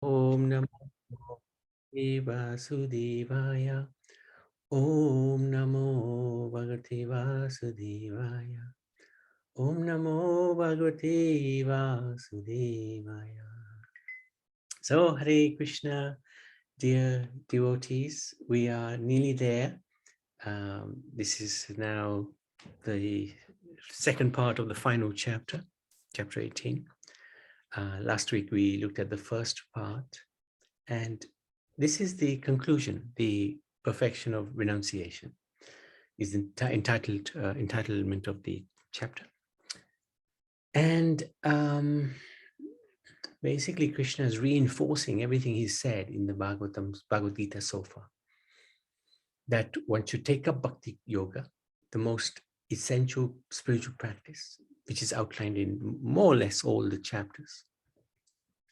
Om Namo Vasudevaya. Om Namo Bhagavate Vasudevaya. Om Namo Bhagavate Vasudevaya. So, Hare Krishna, dear devotees, we are nearly there. This is now the second part of the final chapter, chapter 18. Last week we looked at the first part, and this is the conclusion. The perfection of renunciation is the entitlement of the chapter. And basically Krishna is reinforcing everything he said in the Bhagavad Gita so far, that once you take up bhakti yoga, the most essential spiritual practice, which is outlined in more or less all the chapters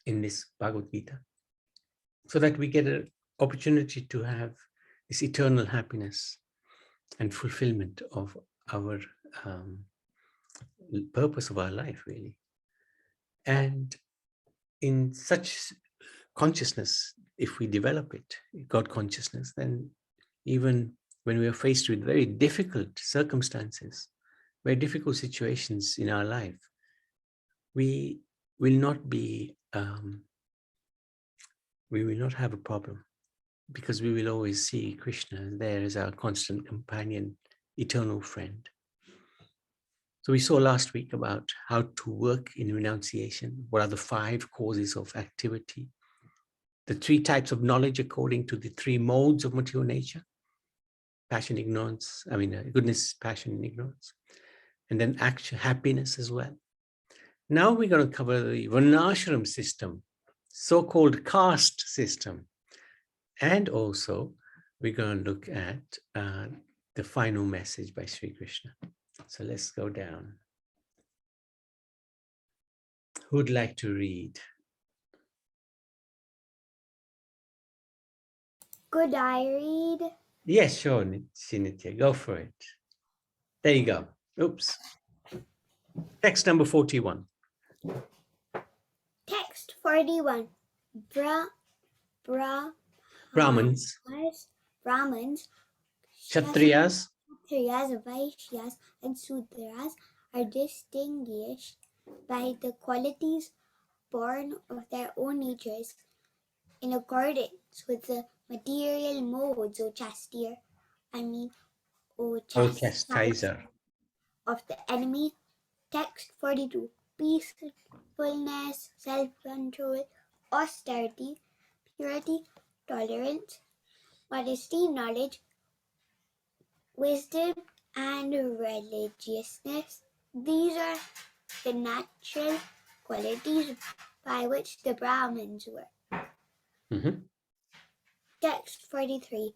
in this Bhagavad Gita, so that we get an opportunity to have this eternal happiness and fulfillment of our purpose of our life, really. And in such consciousness, if we develop it, God consciousness, then even when we are faced with very difficult circumstances, very difficult situations in our life, we will not be, we will not have a problem, because we will always see Krishna there as our constant companion, eternal friend. So we saw last week about how to work in renunciation. What are the 5 causes of activity? The 3 types of knowledge according to the 3 modes of material nature: passion, ignorance, goodness, passion, and ignorance. And then action, happiness as well. Now we're going to cover the Varnashram system, so-called caste system. And also we're going to look at the final message by Sri Krishna. So let's go down. Who would like to read? Could I read? Yes, sure, Sinitya, go for it. There you go. Oops. Text number 41. Text 41. Brahmins, Brahmins, Kshatriyas, Vaishyas, and Sudras are distinguished by the qualities born of their own natures in accordance with the material modes, O chastiser of the enemy. Text 42. Peacefulness, self-control, austerity, purity, tolerance, modesty, knowledge, wisdom, and religiousness. These are the natural qualities by which the Brahmins were. Mm-hmm. Text 43.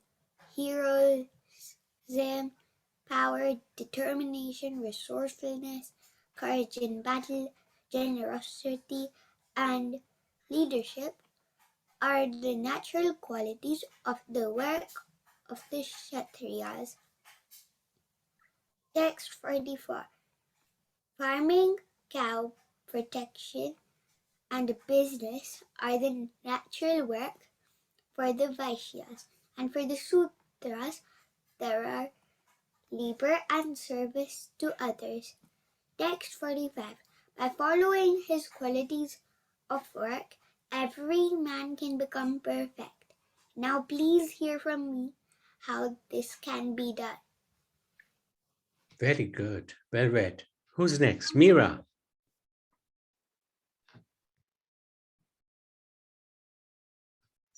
Heroism, power, determination, resourcefulness, courage in battle, generosity, and leadership are the natural qualities of the work of the Kshatriyas. Text 44. Farming, cow protection, and business are the natural work for the Vaishyas, and for the Sudras there are labor and service to others. Text 45. By following his qualities of work, every man can become perfect. Now please hear from me how this can be done. Very good. Well read. Who's next? Meera.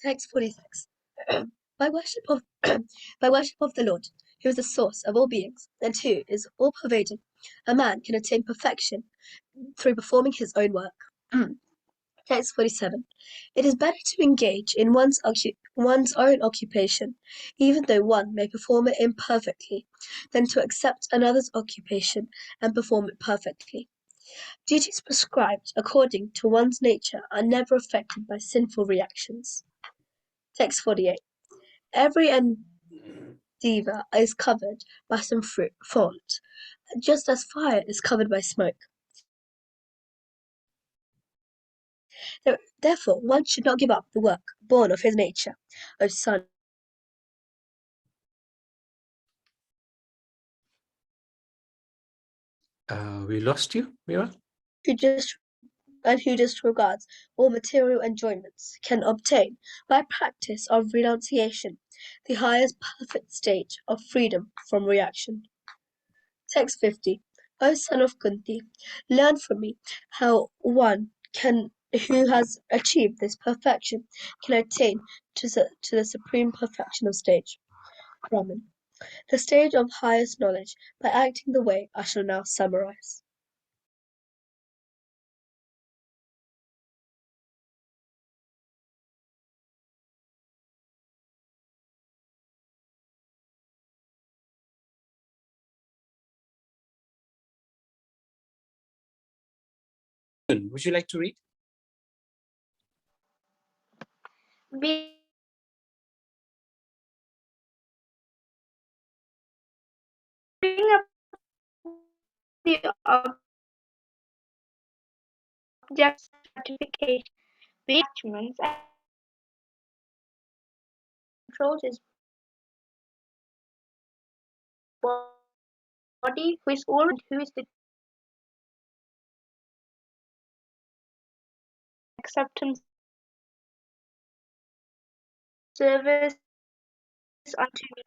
Text 46. By worship of the Lord, who is the source of all beings, and who is all-pervading, a man can attain perfection through performing his own work. Text 47. It is better to engage in one's own occupation, even though one may perform it imperfectly, than to accept another's occupation and perform it perfectly. Duties prescribed according to one's nature are never affected by sinful reactions. Text 48. Every endeavor is covered by some fault, just as fire is covered by smoke. Therefore, one should not give up the work born of his nature, O son. We lost you, Mira? Who just regards all material enjoyments can obtain, by practice of renunciation, the highest perfect state of freedom from reaction. Text 50. O son of Kunti, learn from me how one who has achieved this perfection can attain to the supreme perfection of stage. Brahman. The stage of highest knowledge by acting the way I shall now summarize. Would you like to read? Being up the object certification, attachments, and controls his body, who is all and who is the acceptance service unto me.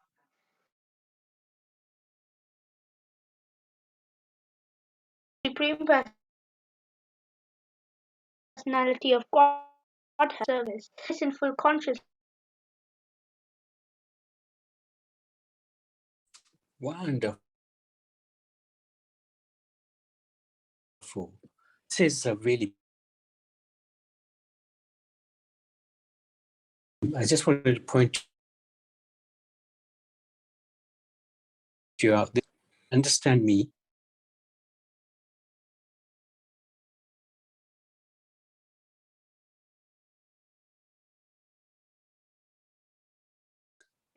Supreme Personality of God has service. This in full consciousness. Wonderful. This is a really. I just wanted to point you out. Understand me.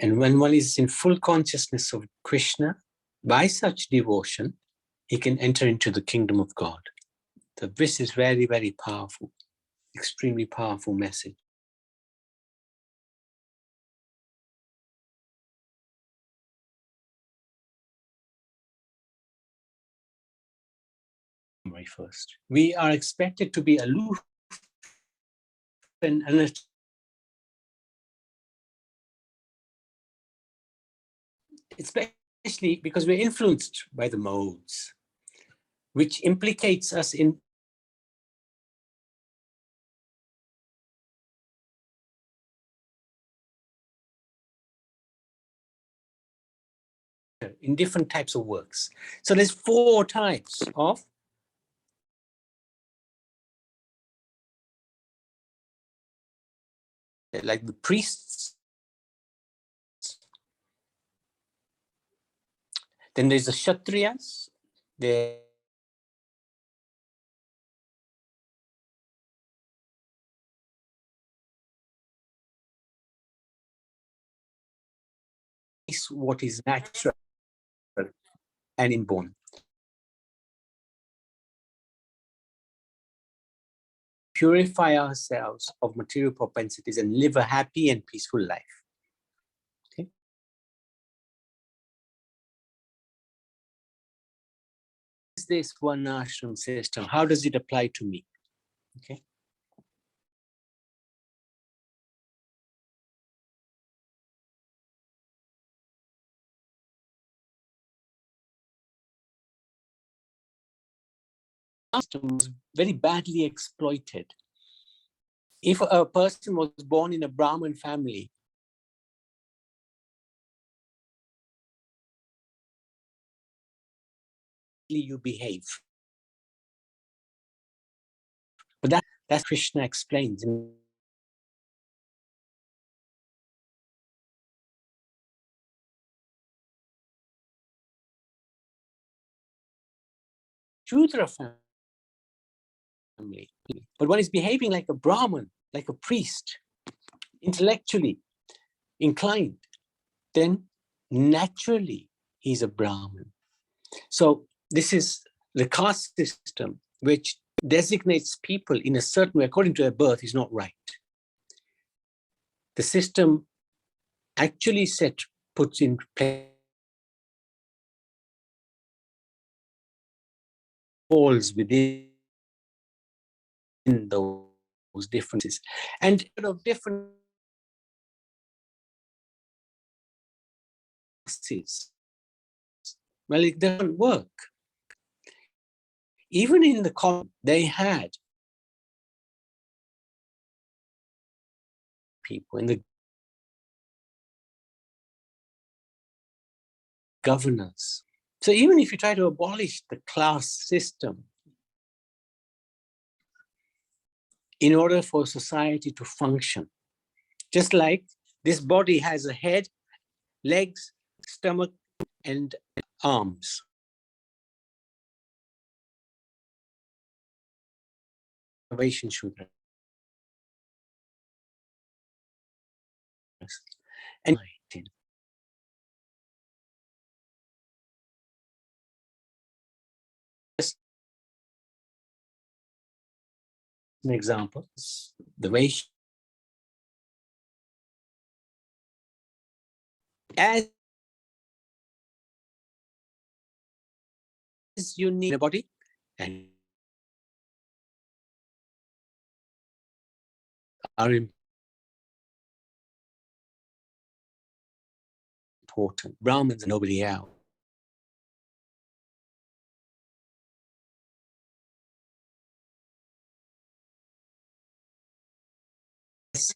And when one is in full consciousness of Krishna, by such devotion, he can enter into the kingdom of God. So this is very, very powerful, extremely powerful message. First, we are expected to be aloof and especially because we're influenced by the modes, which implicates us in different types of works. So there's 4 types of like the priests. Then there's the Kshatriyas. There is what is natural and inborn. Purify ourselves of material propensities and live a happy and peaceful life. Okay. Is this one ashram system? How does it apply to me? Okay. System was very badly exploited. If a person was born in a Brahmin family, you behave. But that's Krishna explains. Shudra family. But one is behaving like a Brahmin, like a priest, intellectually inclined, then naturally he's a Brahmin. So this is the caste system, which designates people in a certain way according to their birth is not right. The system actually puts in place falls within those differences and of different classes. Well, it doesn't work. Even in the colony, they had people in the governors. So even if you try to abolish the class system in order for society to function, just like this body has a head, legs, stomach, and arms. Shudra. And just an example, the way as you need a body and are important. Brahmins and nobody else. Let's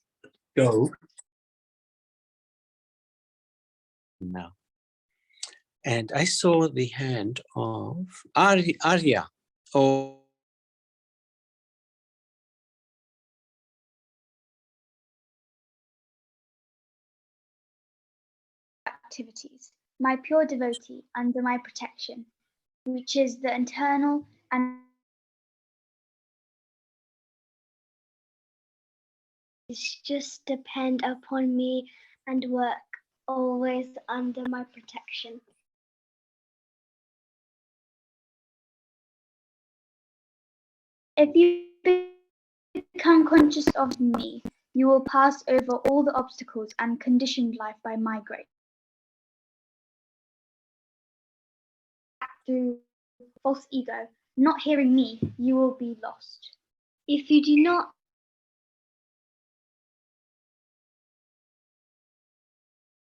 go now. And I saw the hand of Arya. Oh, activities, my pure devotee under my protection, which is the internal and just depend upon me and work always under my protection. if you become conscious of me, you will pass over all the obstacles and conditioned life by my grace. Through false ego, not hearing me, you will be lost. If you do not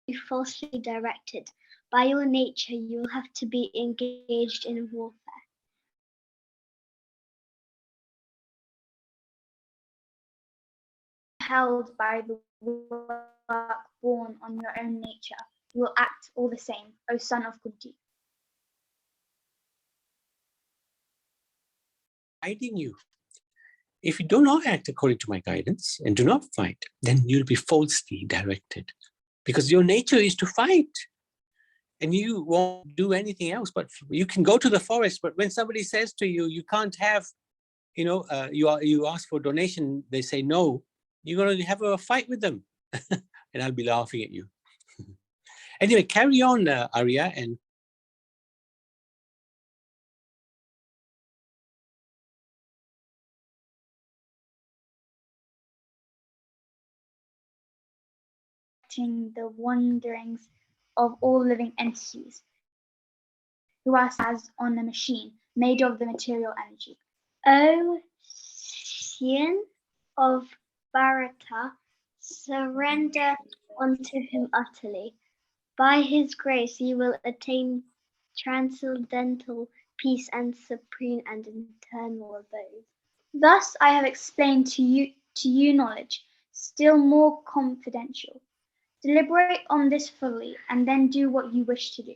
be falsely directed, by your nature you will have to be engaged in warfare. Held by the work born on your own nature, you will act all the same, O son of Kunti. guiding you. If you do not act according to my guidance and do not fight, then you'll be falsely directed because your nature is to fight and you won't do anything else. But you can go to the forest, but when somebody says to you, you can't have, you ask for donation, they say no, you're going to have a fight with them and I'll be laughing at you. Anyway, carry on, Arya, and the wanderings of all living entities who are as on a machine made of the material energy. O Scion of Bharata, surrender unto him utterly. By his grace you will attain transcendental peace and supreme and eternal abode. Thus I have explained to you knowledge, still more confidential. Deliberate on this fully, and then do what you wish to do.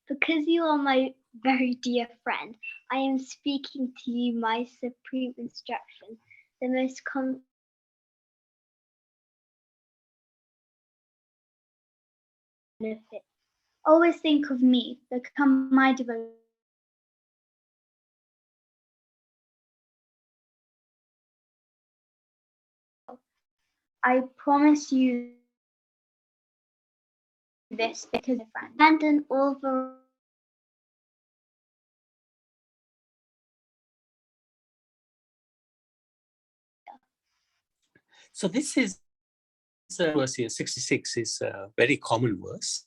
Because you are my very dear friend, I am speaking to you my supreme instruction, the most benefit. Always think of me, become my devotee. I promise you this because of friend. Abandon all So this is verse here, 66 is a very common verse.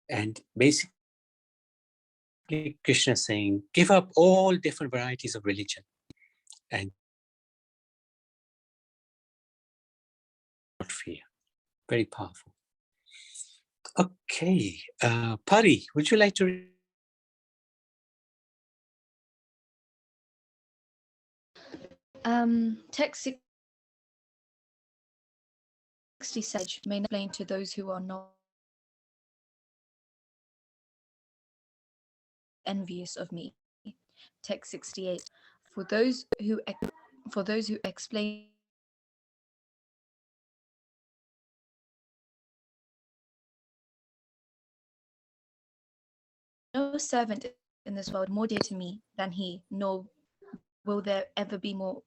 And basically, Krishna is saying, give up all different varieties of religion and not fear. Very powerful. Okay, Pari, would you like to read? Text 67 may not explain to those who are not envious of me. Text 68. For those who explain no servant in this world more dear to me than he, nor will there ever be more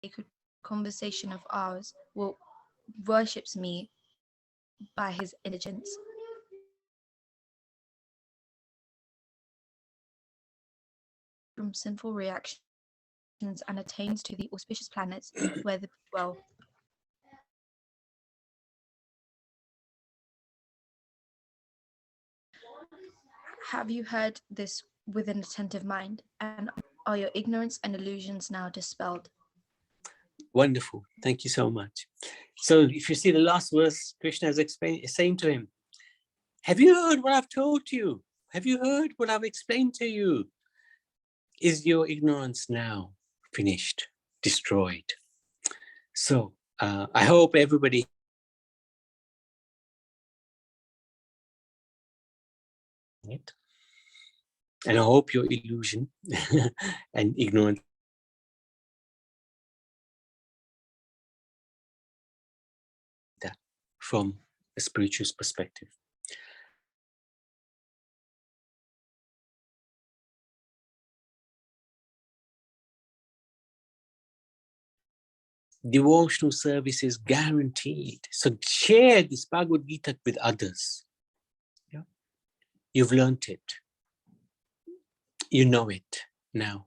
sacred conversation of ours will worships me by his intelligence. From sinful reactions and attains to the auspicious planets where the dwell. Have you heard this with an attentive mind, and are your ignorance and illusions now dispelled? Wonderful. Thank you so much. So if you see the last verse, Krishna is saying to him, have you heard what I've told you? Have you heard what I've explained to you? Is your ignorance now finished, destroyed? So I hope everybody it, and I hope your illusion and ignorance that from a spiritual perspective. Devotional service is guaranteed. So share this Bhagavad Gita with others. Yeah? You've learned it. You know it now.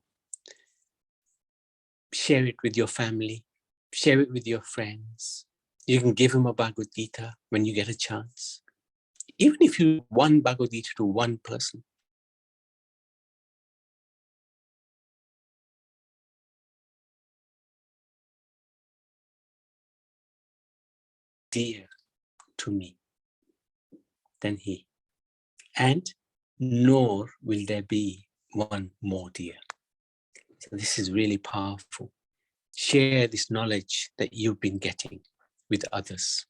Share it with your family. Share it with your friends. You can give them a Bhagavad Gita when you get a chance. Even if you one Bhagavad Gita to one person. Dear to me than he. And nor will there be one more dear. So this is really powerful. Share this knowledge that you've been getting with others.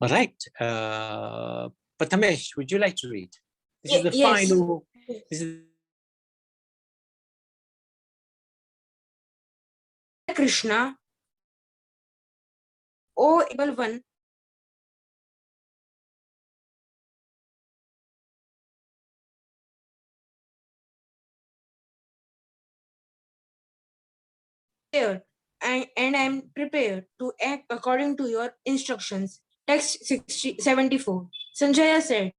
All right. Patamesh, would you like to read? This is the final. This is Krishna, O able one, and I am prepared to act according to your instructions. Text 74. Sanjaya said,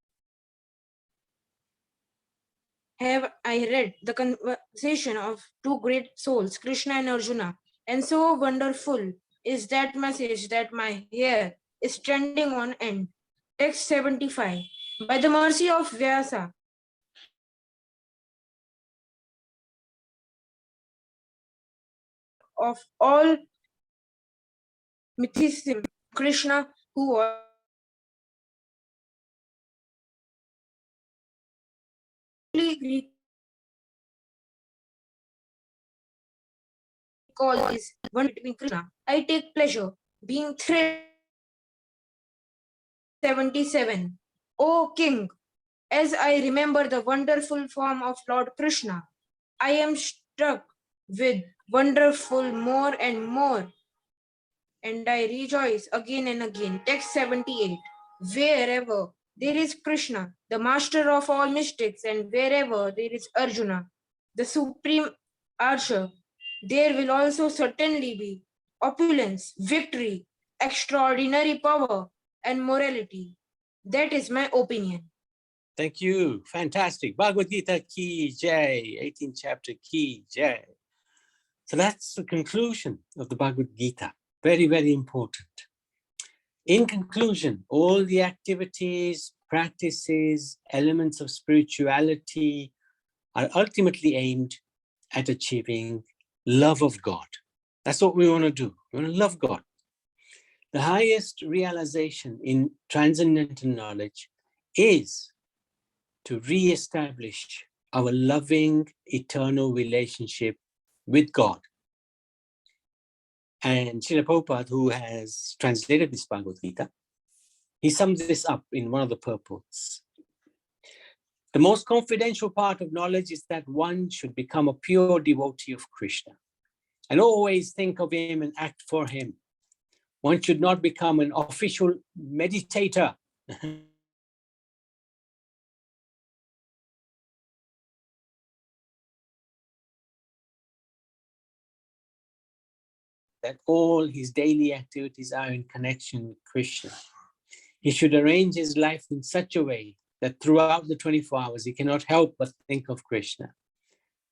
have I read the conversation of two great souls, Krishna and Arjuna, and so wonderful is that message that my hair is standing on end. Text 75. By the mercy of Vyasa, of all mythicism, Krishna, who was called is one between Krishna. I take pleasure being 377. O King, as I remember the wonderful form of Lord Krishna, I am struck with wonderful more and more, and I rejoice again and again. Text 78. Wherever there is Krishna, the master of all mystics, and wherever there is Arjuna, the supreme archer, there will also certainly be opulence, victory, extraordinary power, and morality. That is my opinion. Thank you. Fantastic. Bhagavad Gita ki jai, 18th chapter ki jai. So that's the conclusion of the Bhagavad Gita. Very, very important. In conclusion, all the activities, practices, elements of spirituality are ultimately aimed at achieving love of God. That's what we want to do. We want to love God. The highest realization in transcendental knowledge is to re-establish our loving, eternal relationship with God. And Srila Prabhupada, who has translated this Bhagavad Gita, he sums this up in one of the purports. The most confidential part of knowledge is that one should become a pure devotee of Krishna and always think of him and act for him. One should not become an official meditator. That all his daily activities are in connection with Krishna. He should arrange his life in such a way that throughout the 24 hours, he cannot help but think of Krishna.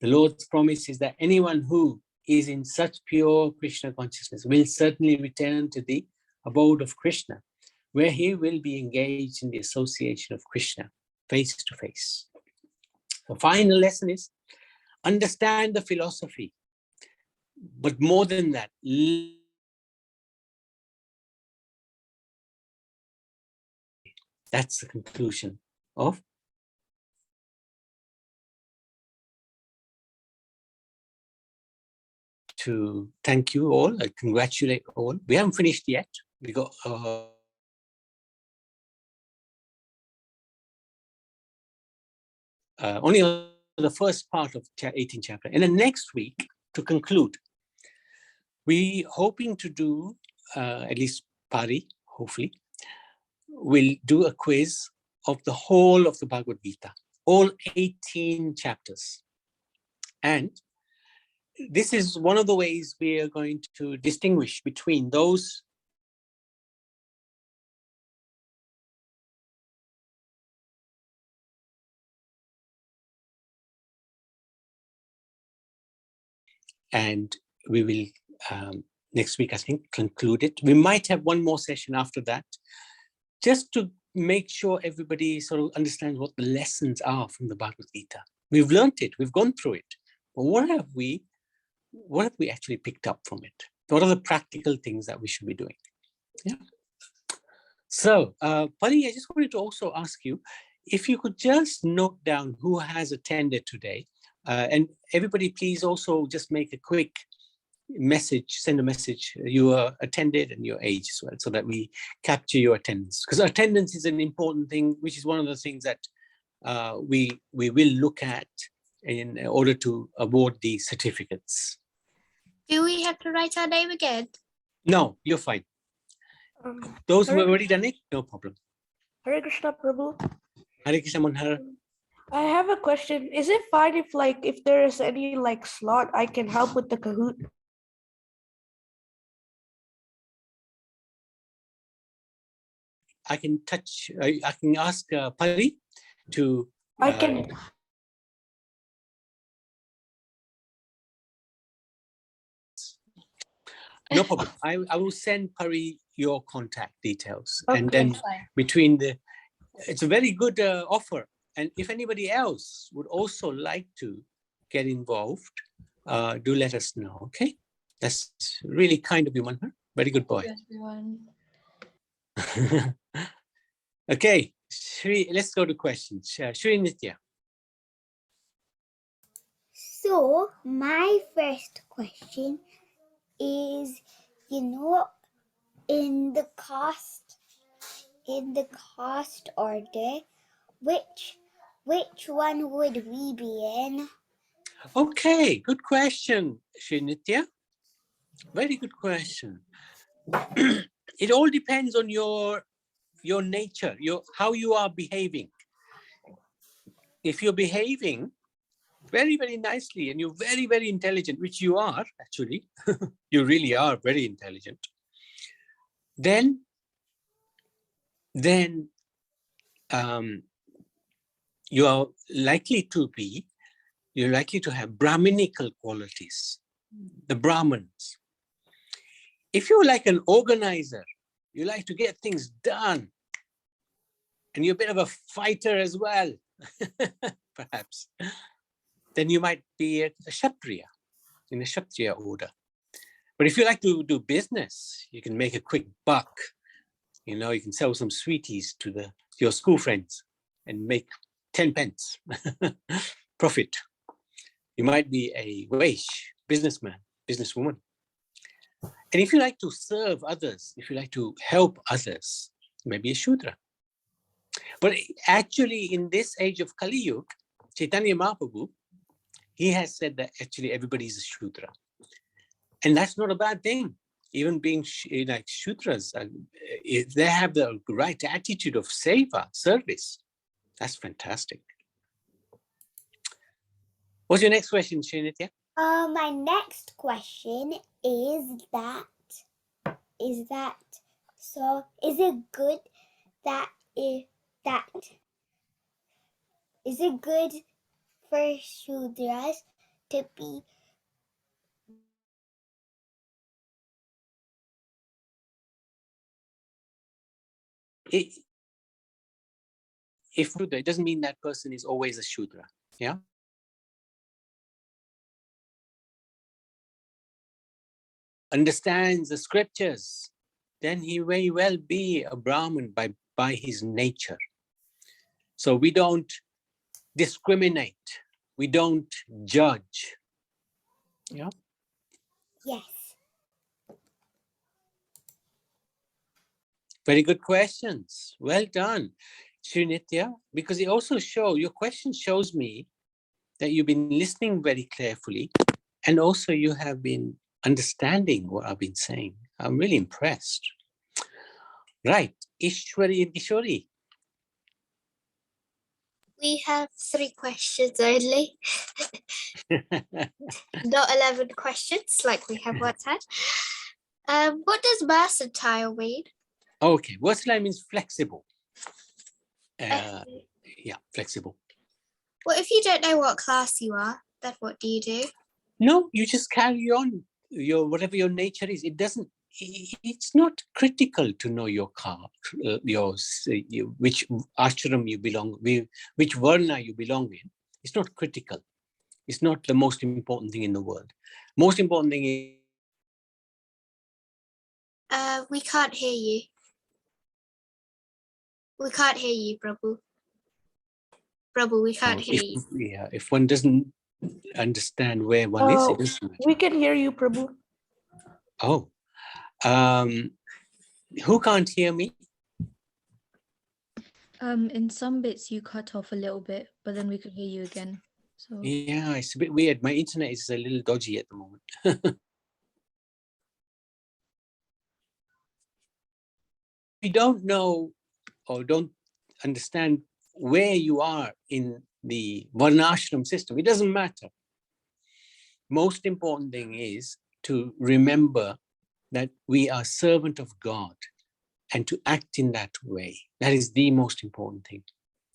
The Lord's promise is that anyone who is in such pure Krishna consciousness will certainly return to the abode of Krishna, where he will be engaged in the association of Krishna, face to face. The final lesson is understand the philosophy, but more than that, that's the conclusion of to thank you all. I congratulate all. We haven't finished yet. We got only on the first part of 18th chapter. And then next week, to conclude, we hoping to do, at least Pari, hopefully, will do a quiz of the whole of the Bhagavad Gita, all 18 chapters. And this is one of the ways we are going to distinguish between those and we will next week, I think, conclude it. We might have one more session after that, just to make sure everybody sort of understands what the lessons are from the Bhagavad Gita. We've learned it, we've gone through it, but what have we actually picked up from it? What are the practical things that we should be doing? Yeah. So, Pari, I just wanted to also ask you, if you could just note down who has attended today, and everybody please also just make a quick message, send a message, you attended and your age as well, so that we capture your attendance. Because attendance is an important thing, which is one of the things that we will look at in order to award the certificates. Do we have to write our name again? No, you're fine. Those who have already done it, no problem. Hare Krishna Prabhu. Hare Krishna Manhara. I have a question. Is it fine if there is any slot I can help with the Kahoot? I can touch, I can ask Pari to... I can... No problem. I will send Pari your contact details. Okay, and then fine. between the... It's a very good offer. And if anybody else would also like to get involved, do let us know, okay? That's really kind of you, Manhar. Very good boy. Yes, everyone. Okay, let's go to questions. Shri Nitya. So, my first question is, in the caste order, which one would we be in? Okay, good question, Shri Nitya. Very good question. It all depends on your nature, how you are behaving. If you're behaving very, very nicely and you're very, very intelligent, which you are actually, you really are very intelligent, then you're likely to have Brahminical qualities, the Brahmins. If you're like an organizer, you like to get things done, and you're a bit of a fighter as well, perhaps, then you might be a Kshatriya, in a Kshatriya order. But if you like to do business, you can make a quick buck. You know, you can sell some sweeties to your school friends and make 10 pence profit. You might be a Vaish, businessman, businesswoman. And if you like to serve others, if you like to help others, maybe a Shudra. But actually, in this age of Kali Yuga, Chaitanya Mahaprabhu, he has said that actually everybody is a Shudra. And that's not a bad thing. Even being like Shudras, if they have the right attitude of seva, service, that's fantastic. What's your next question, Srinitya? My next question is so is it good is it good for Shudras to be If Shudra, it doesn't mean that person is always a Shudra, yeah? Understands the scriptures, then he may well be a Brahmin by his nature. So we don't discriminate, we don't judge. Yeah. Yes. Very good questions. Well done, Srinitya, because it also your question shows me that you've been listening very carefully, and also you have been understanding what I've been saying. I'm really impressed. Right, Ishwari and Kishori. We have 3 questions only. Not 11 questions like we have once had. What does versatile mean? Okay, versatile means flexible. Yeah, flexible. Well, if you don't know what class you are, then what do you do? No, you just carry on whatever your nature is. It's not critical to know your which ashram you belong, which varna you belong in. It's not critical. It's not the most important thing in the world. Most important thing is. We can't hear you. We can't hear you, Prabhu. Prabhu, we can't hear you. Yeah, if one doesn't understand where one is, it doesn't matter. We can hear you, Prabhu. Oh, who can't hear me? In some bits you cut off a little bit, but then we could hear you again. So Yeah, it's a bit weird. My internet is a little dodgy at the moment. If you don't know or don't understand where you are in the varnashram system, it doesn't matter. Most important thing is to remember that we are servant of God and to act in that way. That is the most important thing.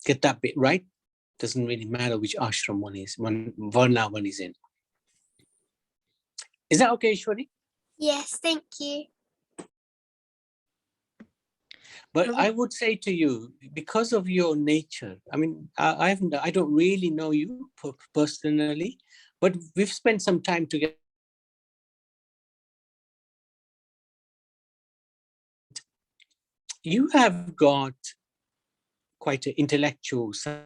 Get that bit right. Doesn't really matter which ashram varna one is in. Is that okay, Ishwari? Yes, thank you. But I would say to you, because of your nature, I mean, I don't really know you personally, but we've spent some time together. You have got quite an intellectual side.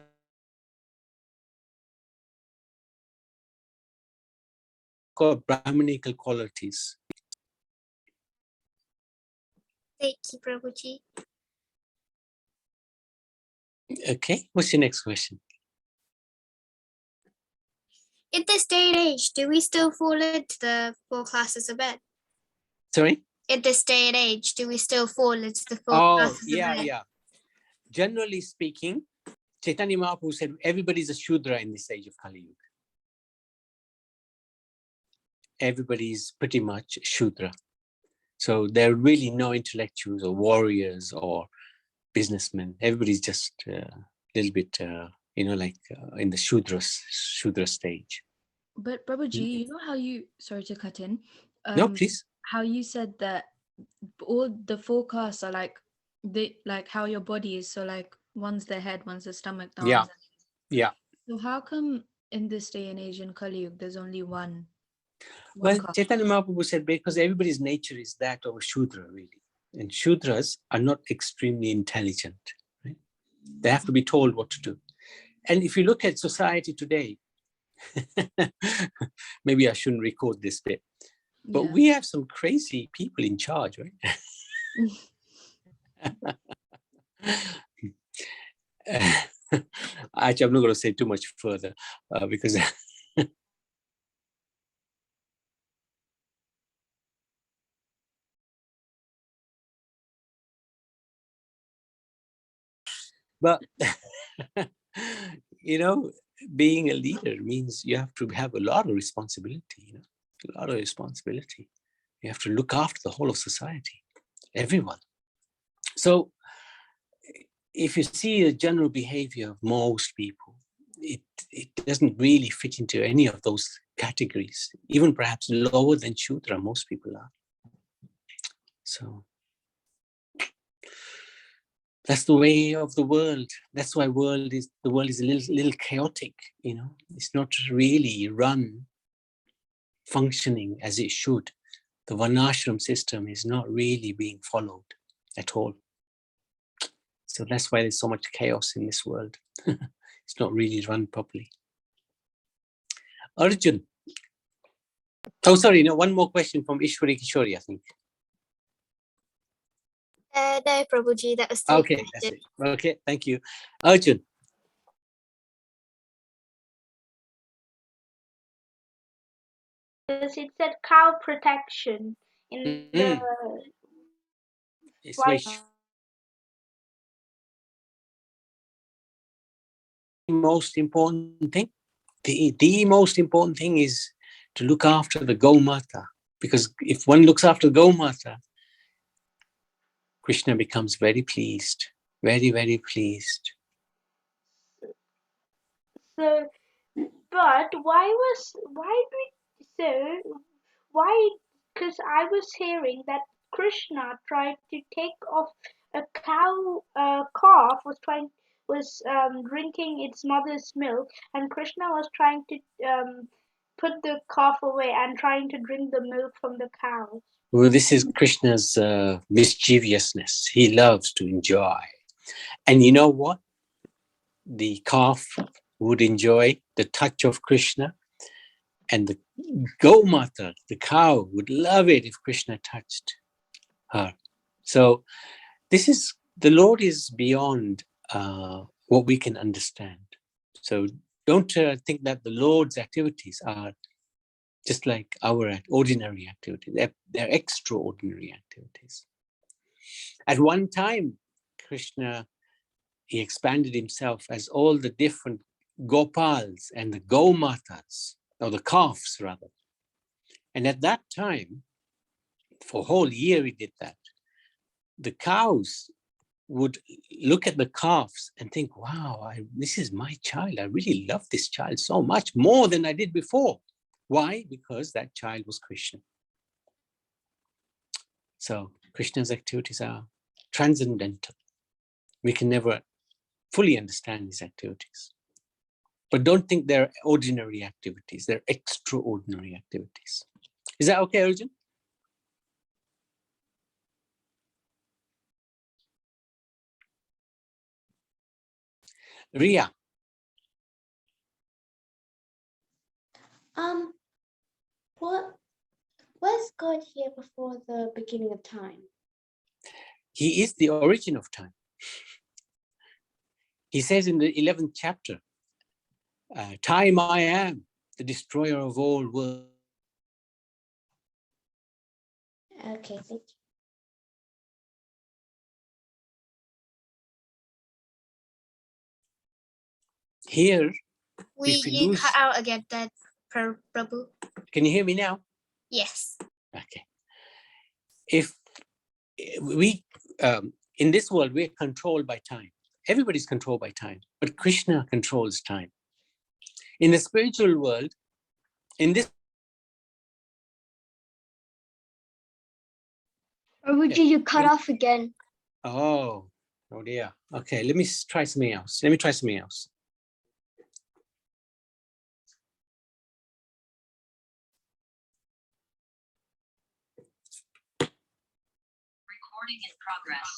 Got Brahminical qualities. Thank you, Prabhuji. Okay, what's your next question? In this day and age, do we still fall into the 4 classes of men? Sorry? In this day and age, do we still fall into the 4 classes of men? Yeah. Generally speaking, Chaitanya Mahaprabhu said everybody's a Shudra in this age of Kali Yuga. Everybody's pretty much Shudra. So there are really no intellectuals or warriors or businessmen. Everybody's just a little bit like in the Shudra stage. But Prabhuji, you know how you, sorry to cut in, No, please. how you said that all the forecasts are like how your body is, so like one's the head, one's the stomach, the Yeah, arms. yeah. So how come in this day and age in Kali Yuga there's only one Well, caste? Chaitanya Mahaprabhu said because everybody's nature is that of a Shudra, really. And Shudras are not extremely intelligent. Right? They have to be told what to do. And if you look at society today, maybe I shouldn't record this bit, but Yeah. we have some crazy people in charge, right? Actually, I'm not going to say too much further because but being a leader means you have to have a lot of responsibility, a lot of responsibility. You have to look after the whole of society, everyone. So if you see the general behavior of most people, it doesn't really fit into any of those categories, even perhaps lower than Shudra, most people are. So that's the way of the world. That's why the world is a little chaotic, It's not really functioning as it should. The Varnashram system is not really being followed at all. So that's why there's so much chaos in this world. It's not really run properly. Arjun. Oh, sorry, one more question from Ishwari Kishori, I think. No, Prabhuji, that was the Okay, that's it. Okay, thank you. Arjun. Because it said cow protection in the It's most important thing. The most important thing is to look after the Gomata, because if one looks after the Gomata, Krishna becomes very pleased, very, very pleased. So, but because I was hearing that Krishna tried to take off a calf was drinking its mother's milk, and Krishna was trying to put the calf away and trying to drink the milk from the cow. Well, this is Krishna's mischievousness. He loves to enjoy. And you know what? The calf would enjoy the touch of Krishna, and the Gomata, the cow, would love it if Krishna touched her. So the Lord is beyond what we can understand. So don't think that the Lord's activities are just like our ordinary activities. They're extraordinary activities. At one time, Krishna, he expanded himself as all the different Gopals and the Gomatas, or the calves rather. And at that time, for a whole year he did that. The cows would look at the calves and think, wow, this is my child. I really love this child so much, more than I did before. Why? Because that child was Krishna. So Krishna's activities are transcendental. We can never fully understand these activities. But don't think they're ordinary activities. They're extraordinary activities. Is that okay, Arjun? Ria. Was God here before the beginning of time? He is the origin of time. He says in the 11th chapter, time I am, the destroyer of all worlds. Okay, thank you. Here, you cut out again, Dad, Prabhu. Can you hear me now? Yes. Okay. If we, in this world, we're controlled by time. everybody's controlled by time, but Krishna controls time. In the spiritual world, in this, Guruji, you cut off again. oh dear. Okay, let me try something else. Let me try something else. Recording in progress.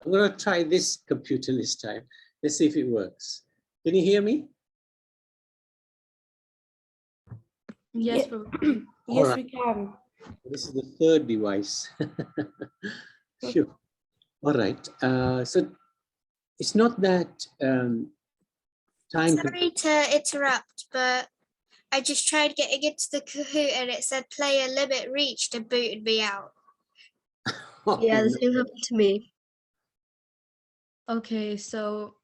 I'm going to try this computer this time. Let's see if it works. Can you hear me? Yes, Yeah. Prabhupada. Yes, Alright. we can. This is the third device. Sure. All right. So it's not that time. Sorry to interrupt, but I just tried getting into the Kahoot and it said player limit reached and booted me out. Yeah, the same happened to me. Okay, so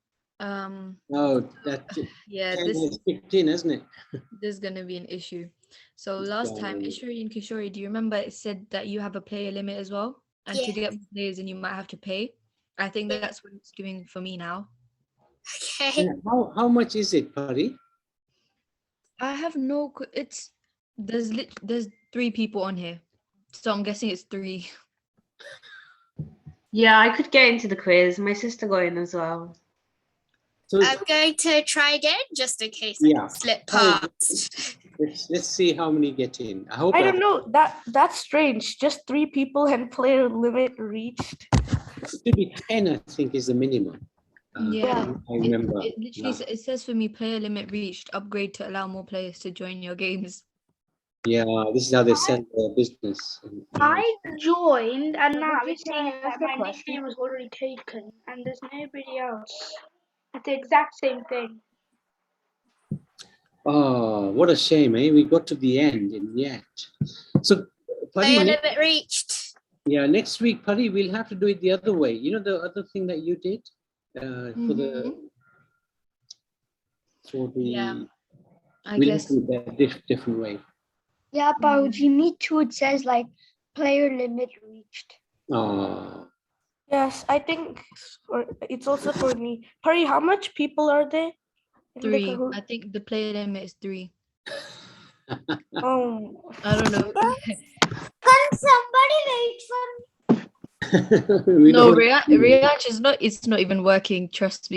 Oh, that yeah, 10 this has kicked in, hasn't it? is gonna be an issue. So It's last time, fine. Ishwari and Kishori, do you remember it said that you have a player limit as well? And to Yeah. get more players and you might have to pay. I think Yeah. that's what it's doing for me now. Okay. And how much is it, Pari? I have no it's there's 3 people on here. So I'm guessing it's 3. Yeah, I could get into the quiz. My sister got in as well. So I'm going to try again just in case Yeah. I slip Pari, past. let's see how many get in. I hope I don't know. That's strange. Just 3 people and player limit reached. it should be 10, I think, is the minimum. Yeah. I remember. It literally it says for me player limit reached, upgrade to allow more players to join your games. Yeah, this is how they sell their business. I joined and now Guruji, it's can saying I that ask a my question? nickname was already taken and there's nobody else. It's the exact same thing. Oh, what a shame, eh? We got to the end and yet. So, Pari, Player limit reached. next week, Pari, we'll have to do it the other way. You know the other thing that you did for the Yeah, I we'll guess. have to do that different way. Yeah, Guruji, me too. It says like player limit reached. Oh, Yes, I think it's also for me. Hurry, how much people are there? In the 3. Kahoot? I think the player limit is 3. Oh, I don't know. Can somebody wait for me? we No, don't. Riyaj is not. It's not even working. Trust me.